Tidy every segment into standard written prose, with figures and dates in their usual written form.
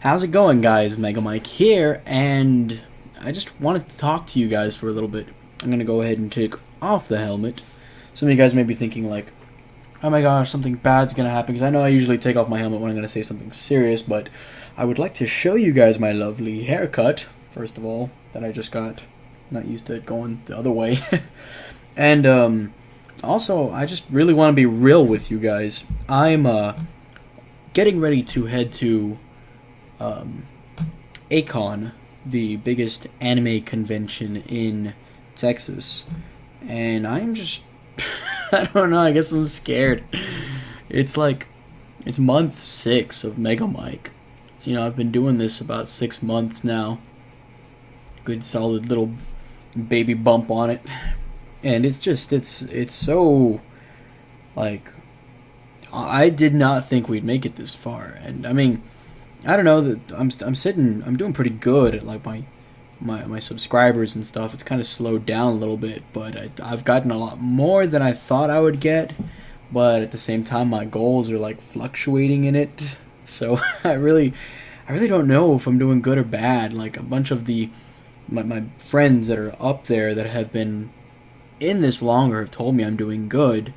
How's it going, guys? Mega Mike here, and I just wanted to talk to you guys for a little bit. I'm gonna go ahead and take off the helmet. Some of you guys may be thinking, like, oh my gosh, something bad's gonna happen, because I know I usually take off my helmet when I'm gonna say something serious, but I would like to show you guys my lovely haircut, first of all, that I just got. Not used to it going the other way. And also, I just really want to be real with you guys. I'm getting ready to head to um, A-Kon, the biggest anime convention in Texas, and I'm just I don't know. I guess I'm scared. It's like it's month 6 of Mega Mike. I've been doing this about 6 months now. Good solid little baby bump on it, and it's so like I did not think we'd make it this far, and I mean I don't know that I'm doing pretty good at like my subscribers and stuff. It's kind of slowed down a little bit, but I've gotten a lot more than I thought I would get. But at the same time, my goals are like fluctuating in it. So I really don't know if I'm doing good or bad. Like a bunch of my friends that are up there that have been in this longer have told me I'm doing good,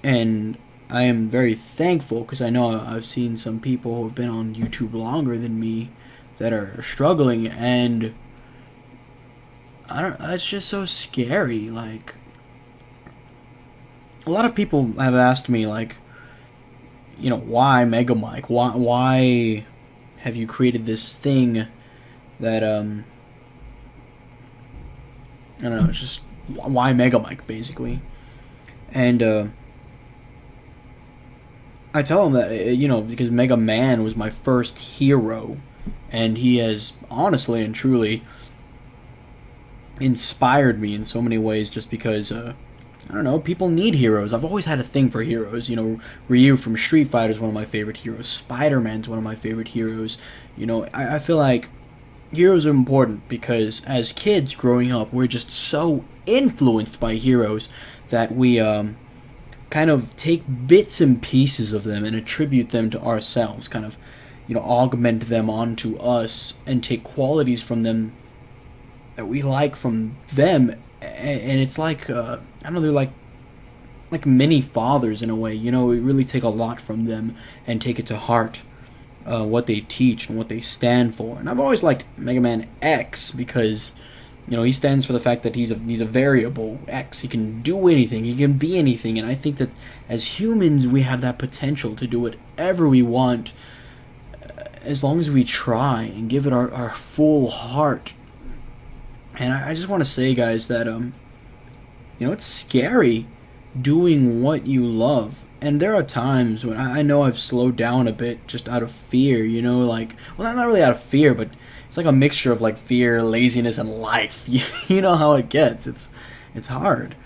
and I am very thankful because I know I've seen some people who have been on YouTube longer than me that are struggling, and I don't. It's just so scary. Like a lot of people have asked me, like, why Mega Mike? Why have you created this thing that I don't know. It's just why Mega Mike basically, and I tell him that because Mega Man was my first hero, and he has honestly and truly inspired me in so many ways. Just because I don't know, people need heroes. I've always had a thing for heroes. Ryu from Street Fighter is one of my favorite heroes. Spider-Man's one of my favorite heroes. I feel like heroes are important because as kids growing up, we're just so influenced by heroes that we kind of take bits and pieces of them and attribute them to ourselves, kind of, augment them onto us and take qualities from them that we like from them. And it's like, I don't know, they're like mini fathers in a way. We really take a lot from them and take it to heart, what they teach and what they stand for. And I've always liked Mega Man X because he stands for the fact that he's a variable X. He can do anything. He can be anything. And I think that as humans, we have that potential to do whatever we want, as long as we try and give it our full heart. And I just want to say, guys, that it's scary doing what you love. And there are times when I know I've slowed down a bit just out of fear. Like, well, not really out of fear, but it's like a mixture of like fear, laziness, and life. You know how it gets. It's hard,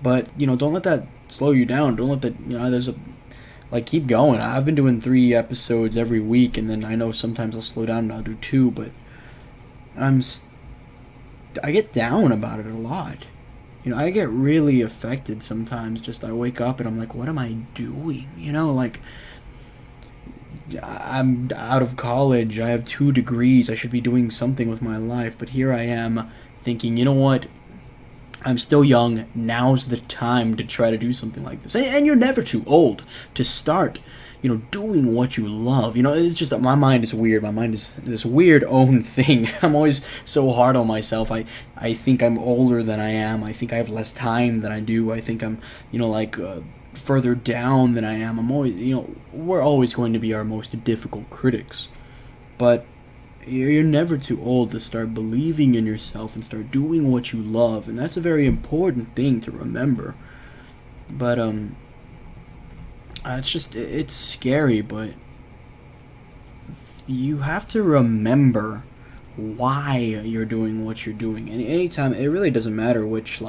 but don't let that slow you down. Don't let that there's a keep going. I've been doing 3 episodes every week, and then I know sometimes I'll slow down and I'll do 2, but I get down about it a lot. I get really affected sometimes. Just I wake up and I'm like, what am I doing? Like I'm out of college. I have 2 degrees. I should be doing something with my life. But here I am thinking, you know what? I'm still young. Now's the time to try to do something like this. And you're never too old to start, doing what you love. It's just that my mind is weird. My mind is this weird own thing. I'm always so hard on myself. I think I'm older than I am. I think I have less time than I do. I think I'm, further down than I am. I'm always, we're always going to be our most difficult critics. But you're never too old to start believing in yourself and start doing what you love. And that's a very important thing to remember. But, it's scary, but you have to remember why you're doing what you're doing. And anytime, it really doesn't matter which,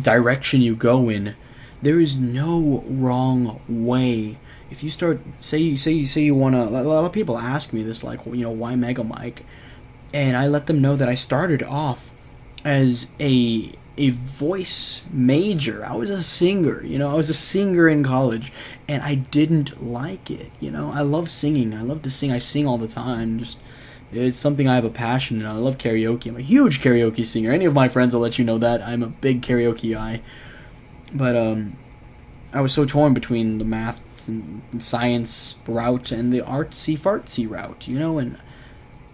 direction you go in. There is no wrong way. If you start, say you want to, a lot of people ask me this, why Mega Mike? And I let them know that I started off as a a voice major. I was a singer, I was a singer in college, and I didn't like it. I love singing. I love to sing. I sing all the time. Just it's something I have a passion in. I love karaoke. I'm a huge karaoke singer. Any of my friends will let you know that. I'm a big karaoke guy. But I was so torn between the math and science route and the artsy fartsy route, and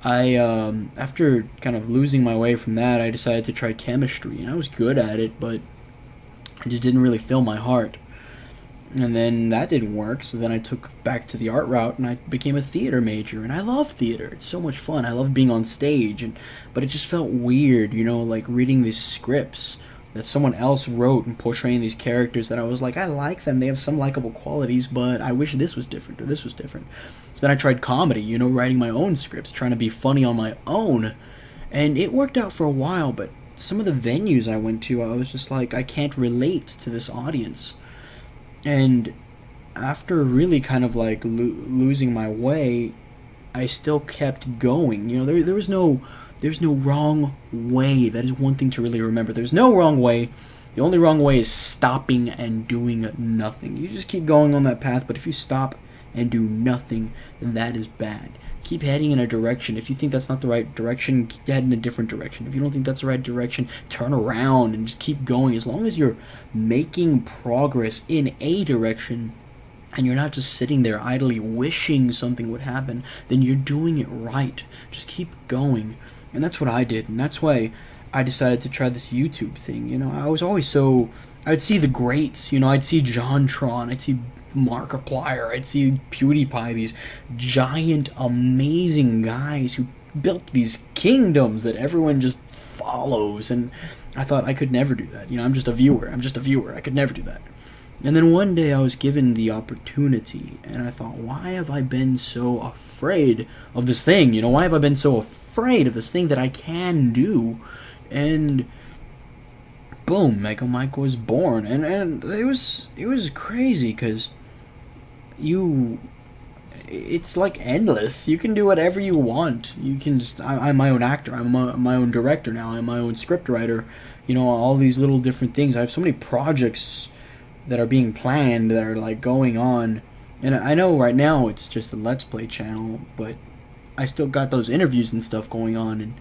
I, after kind of losing my way from that, I decided to try chemistry, and I was good at it, but I just didn't really fill my heart. And then that didn't work, so then I took back to the art route, and I became a theater major, and I love theater. It's so much fun. I love being on stage, but it just felt weird, like reading these scripts that someone else wrote and portraying these characters that I was like, I like them, they have some likable qualities, but I wish this was different or this was different. So then I tried comedy, writing my own scripts, trying to be funny on my own, and it worked out for a while, but some of the venues I went to, I was just like, I can't relate to this audience. And after really kind of like losing my way, I still kept going. There's no wrong way. That is one thing to really remember. There's no wrong way. The only wrong way is stopping and doing nothing. You just keep going on that path, but if you stop and do nothing, then that is bad. Keep heading in a direction. If you think that's not the right direction, head in a different direction. If you don't think that's the right direction, turn around and just keep going. As long as you're making progress in a direction, and you're not just sitting there idly wishing something would happen, then you're doing it right. Just keep going. And that's what I did, and that's why I decided to try this YouTube thing. I was always I'd see the greats, I'd see JonTron, I'd see Markiplier, I'd see PewDiePie, these giant, amazing guys who built these kingdoms that everyone just follows, and I thought I could never do that. I'm just a viewer, I could never do that. And then one day I was given the opportunity, and I thought, why have I been so afraid of this thing? Why have I been so afraid of this thing that I can do? And boom, Mega Mike was born, and it was crazy because it's like endless. You can do whatever you want. You can just I'm my own actor. I'm my own director now. I'm my own script writer. All these little different things. I have so many projects that are being planned that are like going on, and I know right now it's just a Let's Play channel, but I still got those interviews and stuff going on, and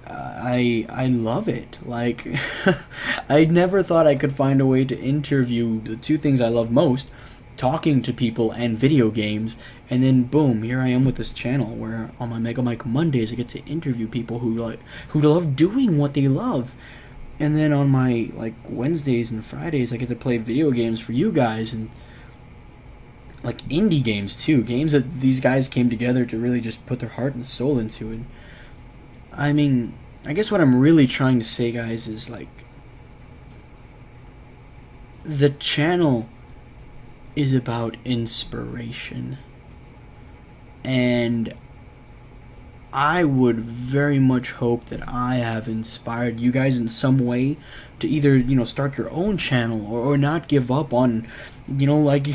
I love it. Like I never thought I could find a way to interview the two things I love most, talking to people and video games, and then boom, here I am with this channel where on my Mega Mike Mondays I get to interview people who love doing what they love. And then on my like Wednesdays and Fridays I get to play video games for you guys, and like indie games too, games that these guys came together to really just put their heart and soul into. And I mean, I guess what I'm really trying to say, guys, is like the channel is about inspiration, and I would very much hope that I have inspired you guys in some way to either, start your own channel or not give up on, like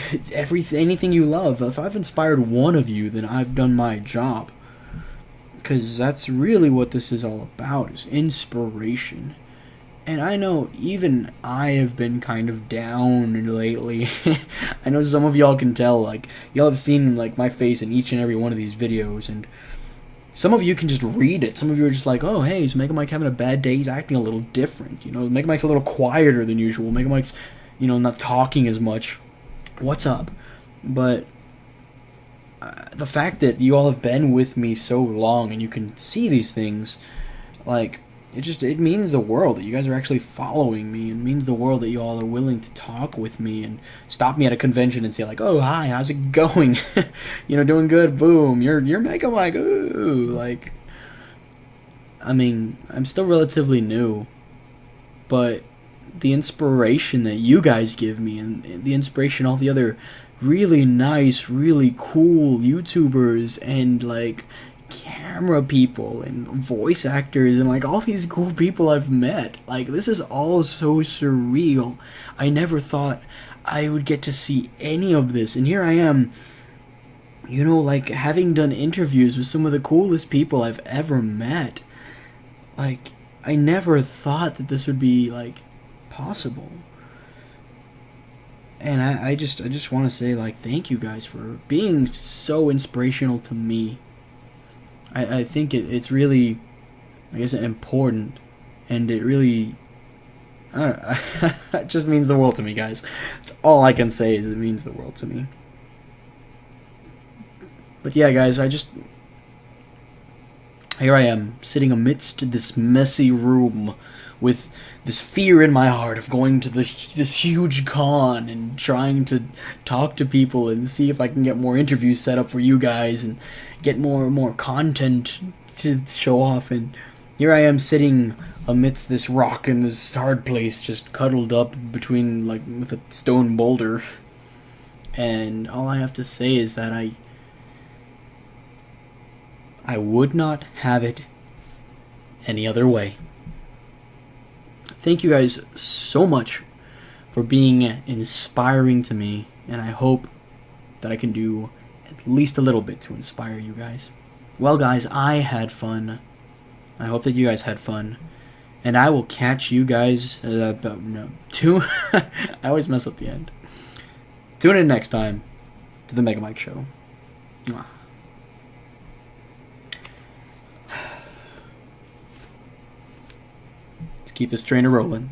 anything you love. If I've inspired one of you, then I've done my job. Because that's really what this is all about, is inspiration. And I know even I have been kind of down lately. I know some of y'all can tell, like, y'all have seen, like, my face in each and every one of these videos, and some of you can just read it. Some of you are just like, oh, hey, is Mega Mike having a bad day? He's acting a little different. Mega Mike's a little quieter than usual. Mega Mike's, not talking as much. What's up? But the fact that you all have been with me so long and you can see these things, like, it means the world that you guys are actually following me. It means the world that you all are willing to talk with me and stop me at a convention and say like, oh, hi, how's it going? Doing good, boom, you're Mega Mike, ooh. Like, I mean, I'm still relatively new, but the inspiration that you guys give me and the inspiration all the other really nice, really cool YouTubers and like camera people and voice actors and like all these cool people I've met, like, this is all so surreal. I never thought I would get to see any of this, and here I am, like having done interviews with some of the coolest people I've ever met. Like, I never thought that this would be like possible. And I just want to say like thank you guys for being so inspirational to me. I think it's really, I guess, important, and it really, I don't know, it just means the world to me, guys. That's all I can say is it means the world to me. But yeah, guys, here I am sitting amidst this messy room with this fear in my heart of going to this huge con and trying to talk to people and see if I can get more interviews set up for you guys and get more content to show off. And here I am sitting amidst this rock in this hard place, just cuddled up between like with a stone boulder. And all I have to say is that I would not have it any other way. Thank you guys so much for being inspiring to me, and I hope that I can do at least a little bit to inspire you guys. Well, guys, I had fun. I hope that you guys had fun, and I will catch you guys. I always mess up the end. Tune in next time to the Mega Mike Show. Mwah. Keep this train rolling.